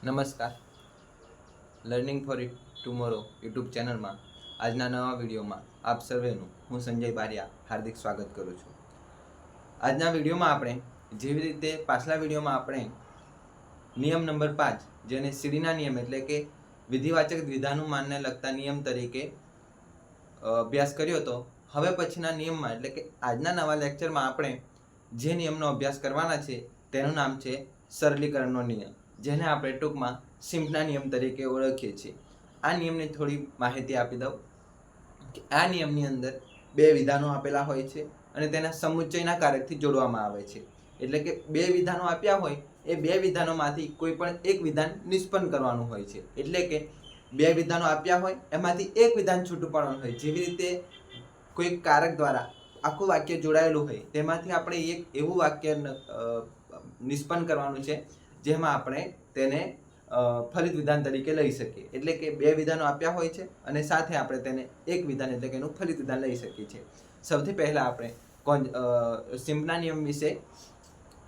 નમસ્કાર. Learning four tomorrow YouTube ચેનલમાં આજના નવા વિડીયોમાં આપ સર્વેનું હું સંજય બારિયા હાર્દિક સ્વાગત કરું છું. આજના વિડીયોમાં આપણે જેવી રીતે પાછલા વિડીયોમાં આપણે નિયમ નંબર 5 જેને સીડીના નિયમ એટલે કે વિધિવાચક દ્વિધાનુમાનને લગતા નિયમ તરીકે અભ્યાસ કર્યો હતો. હવે પછીના નિયમમાં એટલે કે આજના નવા લેક્ચરમાં આપણે જે નિયમનો અભ્યાસ કરવાના છે તેનું નામ છે સરલીકરણનો નિયમ, જેને આપણે ટૂંકમાં સિમ્પના નિયમ તરીકે ઓળખીએ છીએ. આ નિયમની થોડી માહિતી આપી દઉં કે આ નિયમની અંદર બે વિધાનો આપેલા હોય છે અને તેના સમુચ્ચયના કારકથી જોડવામાં આવે છે. એટલે કે બે વિધાનો આપ્યા હોય એ બે વિધાનોમાંથી કોઈ પણ એક વિધાન નિષ્પન્ન કરવાનું હોય છે. એટલે કે બે વિધાનો આપ્યા હોય એમાંથી એક વિધાન છૂટું પાડવાનું હોય. જેવી રીતે કોઈ કારક દ્વારા આખું વાક્ય જોડાયેલું હોય તેમાંથી આપણે એક એવું વાક્ય નિષ્પન્ન કરવાનું છે જેમાં આપણે તેને ફલિત વિધાન તરીકે લઈ શકીએ. એટલે કે બે વિધાનો આપ્યા હોય છે અને સાથે આપણે તેને એક વિધાન એટલે કે એનું ફલિત વિધાન લઈ શકીએ છીએ. સૌથી પહેલાં આપણે સિમ્પના નિયમ વિશે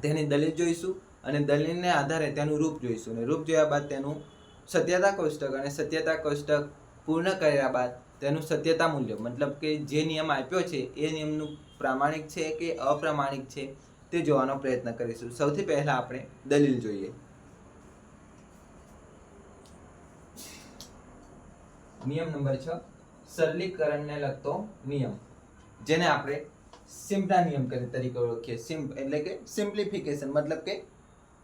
તેની દલીલ જોઈશું અને દલીલને આધારે તેનું રૂપ જોઈશું અને રૂપ જોયા બાદ તેનું સત્યતા કોષ્ટક અને સત્યતા કોષ્ટક પૂર્ણ કર્યા બાદ તેનું સત્યતા મૂલ્ય મતલબ કે જે નિયમ આપ્યો છે એ નિયમનું પ્રામાણિક છે કે અપ્રામાણિક છે તે જોવાનો પ્રયત્ન કરીશું. સૌથી પહેલા આપણે દલીલ જોઈએ. નિયમ નંબર 6 સરલીકરણને લગતો નિયમ, જેને આપણે સિમ્પના નિયમ તરીકે ઓળખીએ. સિમ્પ એટલે કે સિમ્પ્લિફિકેશન, મતલબ કે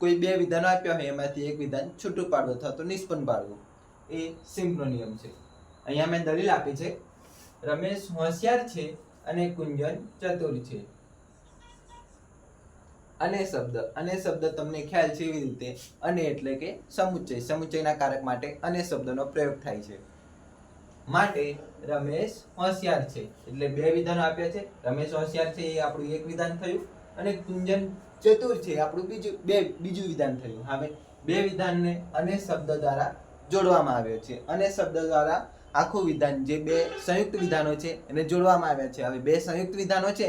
કોઈ બે વિધાનો આપ્યા હોય એમાંથી એક વિધાન છૂટું પાડવું અથવા તો નિષ્પન્ન પાડવું, એ સિમ્પનો નિયમ છે. અહીંયા મેં દલીલ આપી છે, રમેશ હોશિયાર છે અને કુંજન ચતુર છે. અને શબ્દ તમને ખ્યાલ છે એવી રીતે અને એટલે કે સમુચ્ચયના કારક માટે અને શબ્દનો પ્રયોગ થાય છે. માટે રમેશ હોશિયાર છે એટલે બે વિધાનો આપ્યા છે. રમેશ હોશિયાર છે એ આપણું એક વિધાન થયું અને કુંજન ચતુર છે આપણું બીજું વિધાન થયું. હવે બે વિધાનને અને શબ્દ દ્વારા જોડવામાં આવ્યો છે. અને શબ્દ દ્વારા આખું વિધાન જે બે સંયુક્ત વિધાનો છે એને જોડવામાં આવ્યા છે. હવે બે સંયુક્ત વિધાનો છે,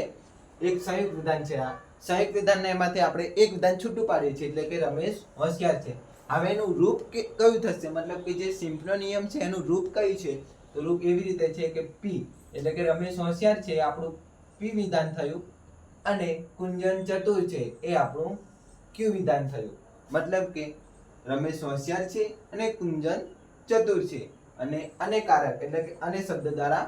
એક સંયુક્ત વિધાન છે. આ સંયુક્ત વિધાનને એમાંથી આપણે એક વિધાન છૂટું પાડીએ છીએ એટલે કે રમેશ હોશિયાર છે. હવે એનું રૂપ કયું થશે, મતલબ કે જે સિમ્પનો નિયમ છે એનું રૂપ કયું છે? તો રૂપ એવી રીતે છે કે પી એટલે કે રમેશ હોશિયાર છે આપણું પી વિધાન થયું અને કુંજન ચતુર છે એ આપણું ક્યુ વિધાન થયું. મતલબ કે રમેશ હોશિયાર છે અને કુંજન ચતુર છે અને કારક એટલે કે અને શબ્દ દ્વારા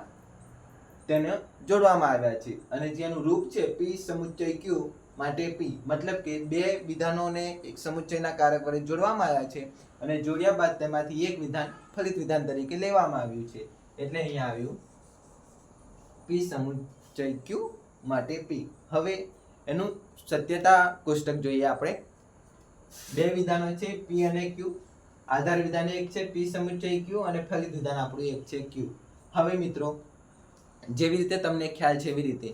તેને જોડવામાં આવ્યા છે. અને જેનું રૂપ છે પી સમુચ્ચય ક્યુ માટે પી, મતલબ કે બે વિધાનોને એક સમુચ્ચયના કારક વડે જોડવામાં આવ્યા છે અને જોડ્યા બાદ તેમાંથી એક વિધાન ફલિત વિધાન તરીકે લેવામાં આવ્યું છે. એટલે અહીંયા આવ્યું પી સમુચ્ચય ક્યુ માટે પી. હવે એનું સત્યતા કોષ્ટક જોઈએ આપણે. બે વિધાનો છે પી અને ક્યુ. આધાર વિધાન એક છે પી સમુચ્ચય ક્યુ અને ફલિત વિધાન આપણું એક છે ક્યુ. હવે મિત્રો જેવી રીતે તમને ખ્યાલ છે એવી રીતે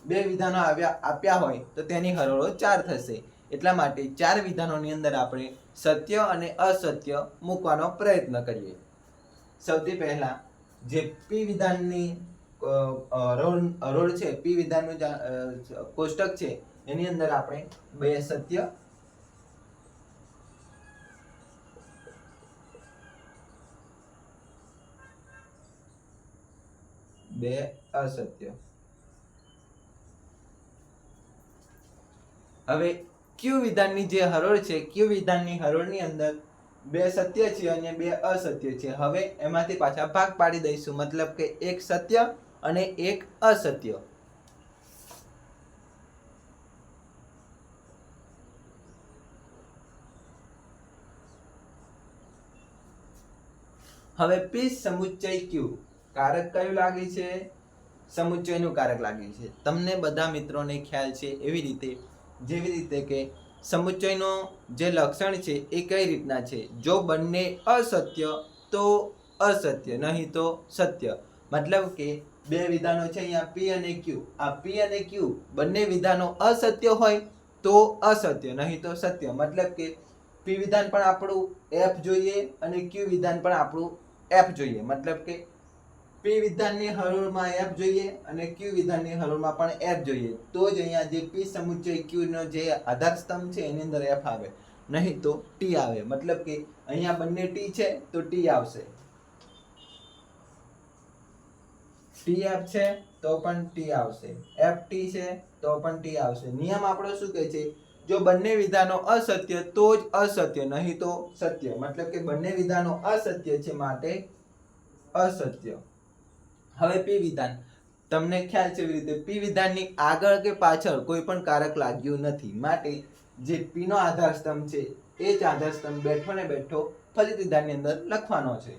બે વિધાનો આપ્યા હોય તો તેની હરોળો 4 થશે. એટલા માટે 4 વિધાનોની અંદર આપણે સત્ય અને અસત્ય મૂકવાનો પ્રયત્ન કરીએ. સૌથી પહેલા જે પી વિધાનની હરોળ છે, પી વિધાનનું કોષ્ટક છે એની અંદર આપણે બે સત્ય બે અસત્ય. હવે ક્યુ વિધાનની જે હરોળ છે, ક્યુ વિધાનની હરોળની અંદર બે સત્ય છે અને બે અસત્ય છે. હવે એમાંથી પાછા ભાગ પાડી દઈશું, મતલબ કે એક સત્ય અને એક અસત્ય. હવે પી સમુચ્ચય ક્યુ કારક કયું લાગે છે? સમુચ્ચયનું કારક લાગે છે. તમને બધા મિત્રોને ખ્યાલ છે એવી રીતે જેવી રીતે કે સમુચ્ચયનો જે લક્ષણ છે એ કઈ રીતના છે? જો બંને અસત્ય તો અસત્ય, નહીં તો સત્ય. મતલબ કે બે વિધાનો છે અહીંયા પી અને ક્યુ. આ પી અને ક્યુ બંને વિધાનો અસત્ય હોય તો અસત્ય, નહીં તો સત્ય. મતલબ કે પી વિધાન પણ આપણું એફ જોઈએ અને ક્યુ વિધાન પણ આપણું એફ જોઈએ. મતલબ કે પી વિધાનની હરોળમાં એફ જોઈએ અને ક્યુ વિધાનની હરોળમાં પણ એફ જોઈએ. તો જ અહીંયા જે પી સમુચ્ચય ક્યુ નો જે આધાર સ્તંભ છે એની અંદર એફ આવે. નહીં તો ટી આવે. મતલબ કે અહીંયા બંને ટી છે તો ટી આવશે, ટી એફ છે તો પણ ટી આવશે, એફ ટી છે તો પણ ટી આવશે. નિયમ આપણો શું કહે છે? જો બંને વિધાનો અસત્ય તો જ અસત્ય, નહીં તો સત્ય. મતલબ કે બંને વિધાનો અસત્ય છે માટે અસત્ય. હવે પી વિધાન તમને ખ્યાલ છે એવી રીતે પી વિધાનની આગળ કે પાછળ કોઈ પણ કારક લાગ્યું નથી માટે જે પી નો આધાર સ્તંભ છે એ જ આધાર સ્તંભ બેઠો ને બેઠો ફલિત વિધાનની અંદર લખવાનો છે.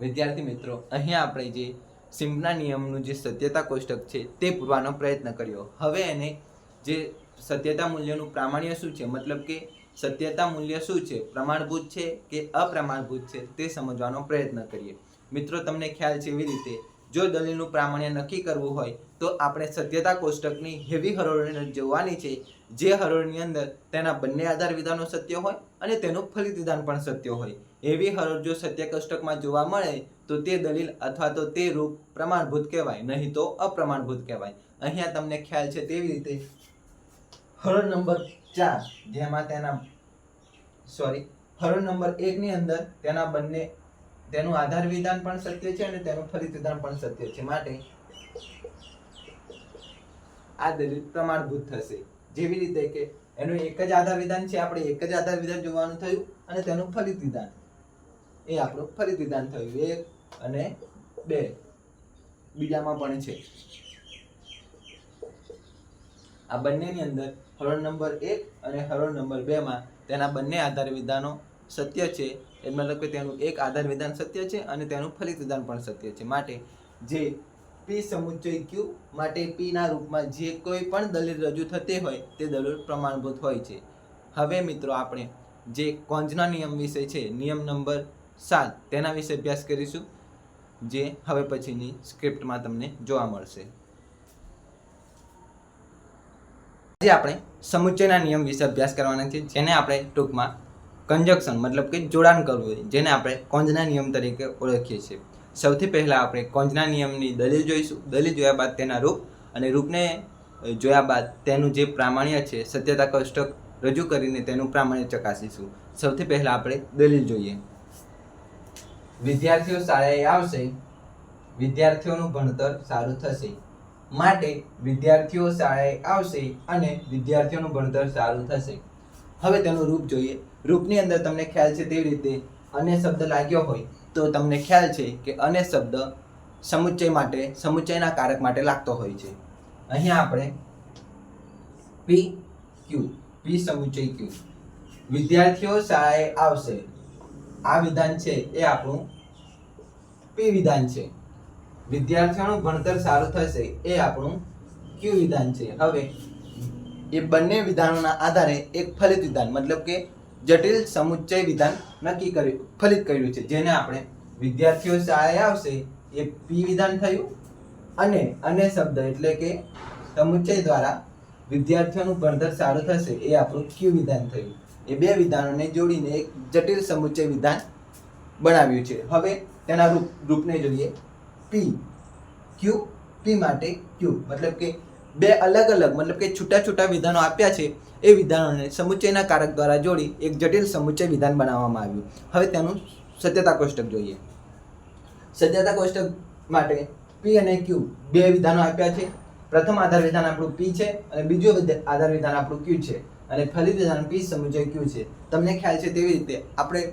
વિદ્યાર્થી મિત્રો, અહીંયા આપણે જે સિમ્પના નિયમનું જે સત્યતા કોષ્ટક છે તે પૂરવાનો પ્રયત્ન કર્યો. હવે એને જે સત્યતા મૂલ્યનું પ્રામાણ્ય શું છે, મતલબ કે સત્યતા મૂલ્ય શું છે, પ્રમાણભૂત છે કે અપ્રમાણભૂત છે તે સમજવાનો પ્રયત્ન કરીએ. મિત્રો, તમને ખ્યાલ છે એવી રીતે જો દલીલનું પ્રામાણ્ય નક્કી કરવું હોય તો આપણે સત્યતા કોષ્ટકની એવી હરોળને જોવાની છે જે હરોળની અંદર તેના બંને આધાર વિધાનો સત્ય હોય અને તેનું ફલિત વિધાન પણ સત્ય હોય. એવી હરોળ જો સત્ય કોષ્ટકમાં જોવા મળે તો તે દલીલ અથવા તો તે રૂપ પ્રમાણભૂત કહેવાય, નહીં તો અપ્રમાણભૂત કહેવાય. અહીંયા તમને ખ્યાલ છે તેવી રીતે હરોળ નંબર 4 જેમાં હરોળ નંબર 1 ની અંદર તેનું આધાર વિધાન પણ સત્ય છે અને તેનું ફલિત વિધાન પણ સત્ય છે માટે આ દલીલ પ્રમાણભૂત થશે. જેવી રીતે કે એનું એક જ આધાર વિધાન છે, આપણે એક જ આધાર વિધાન જોવાનું થયું અને તેનું ફલિત વિધાન એ આપણું ફલિત વિધાન થયું 1 અને 2. બીજામાં પણ છે આ બંનેની અંદર હરોળ નંબર 1 અને હરોળ નંબર 2 માં તેના બંને આધાર વિધાનો સત્ય છે, મતલબ કે તેનું એક આધાર વિધાન સત્ય છે અને તેનું ફલિત વિધાન પણ સત્ય છે માટે જે પી સમુચ્ચય ક્યુ માટે પી ના રૂપમાં જે કોઈ પણ દલીલ રજૂ થતી હોય તે દલીલ પ્રમાણભૂત હોય છે. હવે મિત્રો, આપણે જે કોંજના નિયમ વિશે છે, નિયમ નંબર 7 તેના વિશે અભ્યાસ કરીશું જે હવે પછીની સ્ક્રિપ્ટમાં તમને જોવા મળશે. આજે આપણે સમુચ્ચયના નિયમ વિશે અભ્યાસ કરવાના છે જેને આપણે ટૂંકમાં કંજક્શન મતલબ કે જોડાણ કરવું જેને આપણે કોંજના નિયમ તરીકે ઓળખીએ છીએ. સૌથી પહેલા આપણે કોંજના નિયમની દલીલ જોઈશું. દલીલ જોયા બાદ તેના રૂપ અને રૂપને જોયા બાદ તેનું જે પ્રામાણ્ય છે સત્યતા કોષ્ટક રજૂ કરીને તેનું પ્રામાણ્ય ચકાસીશું. સૌથી પહેલા આપણે દલીલ જોઈએ. વિદ્યાર્થીઓ શાળાએ આવશે, વિદ્યાર્થીઓનું ભણતર સારું થશે માટે વિદ્યાર્થીઓ શાળાએ આવશે અને વિદ્યાર્થીઓનું ભણતર સારું થશે. હવે તેનું રૂપ જોઈએ. રૂપની અંદર તમને ખ્યાલ છે તેવી રીતે અને શબ્દ લાગ્યો હોય તો તમને ખ્યાલ છે કે અને શબ્દ સમુચ્ચય માટે સમુચ્ચયના કારક માટે લાગતો હોય છે. અહીંયા આપણે પી ક્યુ પી સમુચ્ચય ક્યુ વિદ્યાર્થીઓ શાળાએ આવશે આ વિધાન છે એ આપણું પી વિધાન છે. વિદ્યાર્થીઓનું ભણતર સારું થશે એ આપણું ક્યુ વિધાન છે. હવે એ બંને વિધાનોના આધારે એક ફલિત વિધાન મતલબ કે જટિલ સમુચ્ચય વિધાન નક્કી કર્યું ફલિત કર્યું છે જેને આપણે વિદ્યાર્થીઓ શાળાએ આવશે એ પી વિધાન થયું અને શબ્દ એટલે કે સમુચ્ચય દ્વારા વિદ્યાર્થીઓનું ભણતર સારું થશે એ આપણું ક્યુ વિધાન થયું. એ બે વિધાનોને જોડીને એક જટિલ સમુચ્ચય વિધાન બનાવ્યું છે. હવે તેના રૂપને જોઈએ. પી ક્યુ પી માટે ક્યુ મતલબ કે બે અલગ અલગ મતલબ કે છૂટા છૂટા વિધાનો આપ્યા છે એ વિધાનોને સમુચ્ચયના કારક દ્વારા જોડી એક જટિલ સમુચ્ચય વિધાન બનાવવામાં આવ્યું. હવે તેનું સત્યતા કોષ્ટક જોઈએ. સત્યતા કોષ્ટક માટે પી અને ક્યુ બે વિધાનો આપ્યા છે. પ્રથમ આધાર વિધાન આપણું પી છે અને બીજું આધાર વિધાન આપણું ક્યુ છે અને ફલિત વિધાન પી સમુચ્ચય ક્યુ છે. તમને ખ્યાલ છે તેવી રીતે આપણે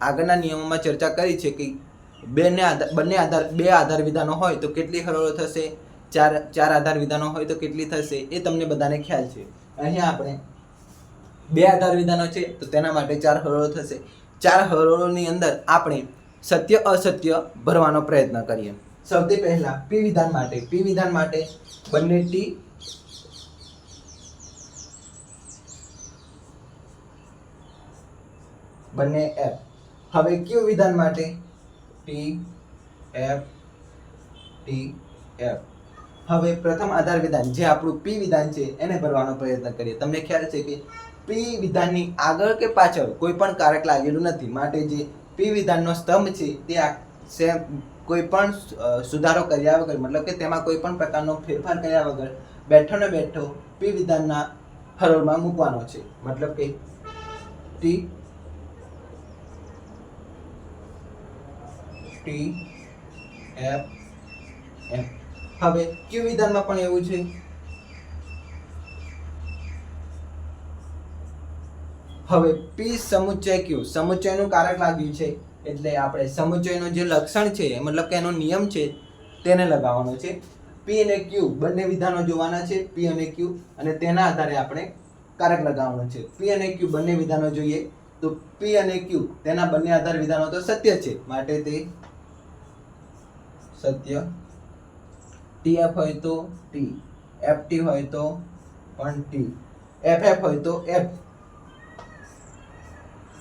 આગળના નિયમોમાં ચર્ચા કરી છે કે બે આધાર વિધાનો હોય તો કેટલી હરોળો થશે, ચાર આધાર વિધાનો હોય તો કેટલી થશે એ તમને બધાને ખ્યાલ છે. અહીંયા આપણે બે આધાર વિધાનો છે તો તેના માટે 4 હરોળો થશે. 4 હરોળોની અંદર આપણે સત્ય અસત્ય ભરવાનો પ્રયત્ન કરીએ. સૌથી પહેલા પી વિધાન માટે બંને ટી બંને એફ. હવે ક્યુ વિધાન માટે ટી એફ ટી એફ. હવે પ્રથમ આધાર વિધાન જે આપણું પી વિધાન છે એને ભરવાનો પ્રયત્ન કરીએ. તમને ખ્યાલ છે કે પી વિધાનની આગળ કે પાછળ કોઈ પણ કારક લાગેલું નથી માટે જે પી વિધાનનો સ્તંભ છે તે કોઈ પણ સુધારો કર્યા વગર, મતલબ કે તેમાં કોઈ પણ પ્રકારનો ફેરફાર કર્યા વગર બેઠો ને બેઠો પી વિધાનના હરોળમાં મૂકવાનો છે. મતલબ કે ટી એફ એમ. હવે ક્યુ વિધાનમાં પણ એવું છે. હવે પી સમુચ્ચય ક્યુ, સમુચ્ચયનું કારક લાગ્યું છે એટલે આપણે સમુચ્ચયનું જે લક્ષણ છે, મતલબ કે એનો નિયમ છે તેને લગાવવાનો છે. પી અને ક્યુ બંને વિધાનો જોવાના છે, પી અને ક્યુ, અને તેના આધારે આપણે કારક લગાવવાનો છે. પી અને ક્યુ બંને વિધાનો જોઈએ તો પી અને ક્યુ તેના બંને આધાર વિધાનો તો સત્ય છે, માટે તે સત્ય. ટીએફ હોય તો ટી, એફટી હોય તો પણ ટી, એફએફ હોય તો એફ.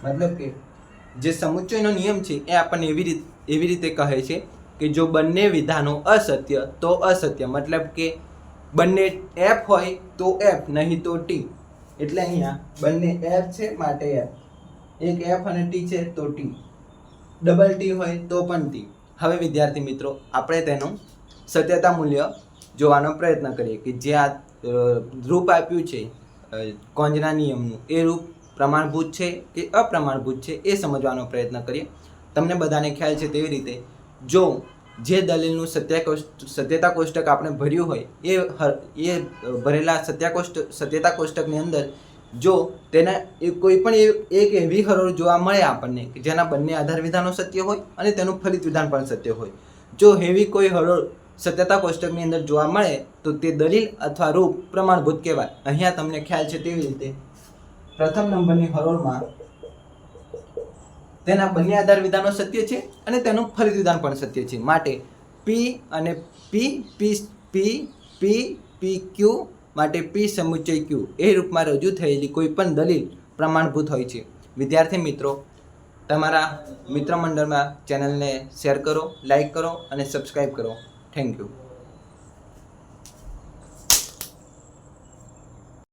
મતલબ કે જે સમુચ્ચયનો નિયમ છે એ આપણને એવી રીતે કહે છે કે જો બંને વિધાનો અસત્ય તો અસત્ય, મતલબ કે બંને એફ હોય તો એફ, નહીં તો ટી. એટલે અહીંયા બંને એફ છે માટે એફ, એક એફ અને ટી છે તો ટી, ડબલ ટી હોય તો પણ ટી. હવે વિદ્યાર્થી મિત્રો, આપણે તેનું સત્યતા મૂલ્ય જોવાનો પ્રયત્ન કરીએ કે જે આ રૂપ આપ્યું છે કોંજના નિયમનું, એ રૂપ પ્રમાણભૂત છે કે અપ્રમાણભૂત છે એ સમજવાનો પ્રયત્ન કરીએ. તમને બધાને ખ્યાલ છે તેવી રીતે જો જે દલીલનું સત્યતા કોષ્ટક આપણે ભર્યું હોય એ ભરેલા સત્યતા કોષ્ટકની અંદર જો તેના કોઈ પણ એક એવી હરોળ જોવા મળે આપણને કે જેના બંને આધાર વિધાનો સત્ય હોય અને તેનું ફલિત વિધાન પણ સત્ય હોય, જો એવી કોઈ હરોળ સત્યતા કોષ્ટકની અંદર જોવા મળે તો તે દલીલ અથવા રૂપ પ્રમાણભૂત કહેવાય. અહીંયા તમને ખ્યાલ છે તેવી રીતે પ્રથમ નંબરની હરોળમાં તેના બંને આધાર વિધાનો સત્ય છે અને તેનું ફલિત વિધાન પણ સત્ય છે, માટે પી અને પી પી પી પી પી ક્યુ માટે પી સમુચ્ચય ક્યુ એ રૂપમાં રજૂ થયેલી કોઈ પણ દલીલ પ્રમાણભૂત હોય છે. વિદ્યાર્થી મિત્રો, તમારા મિત્ર મંડળમાં ચેનલને શેર કરો, લાઈક કરો અને સબસ્ક્રાઈબ કરો. Thank you.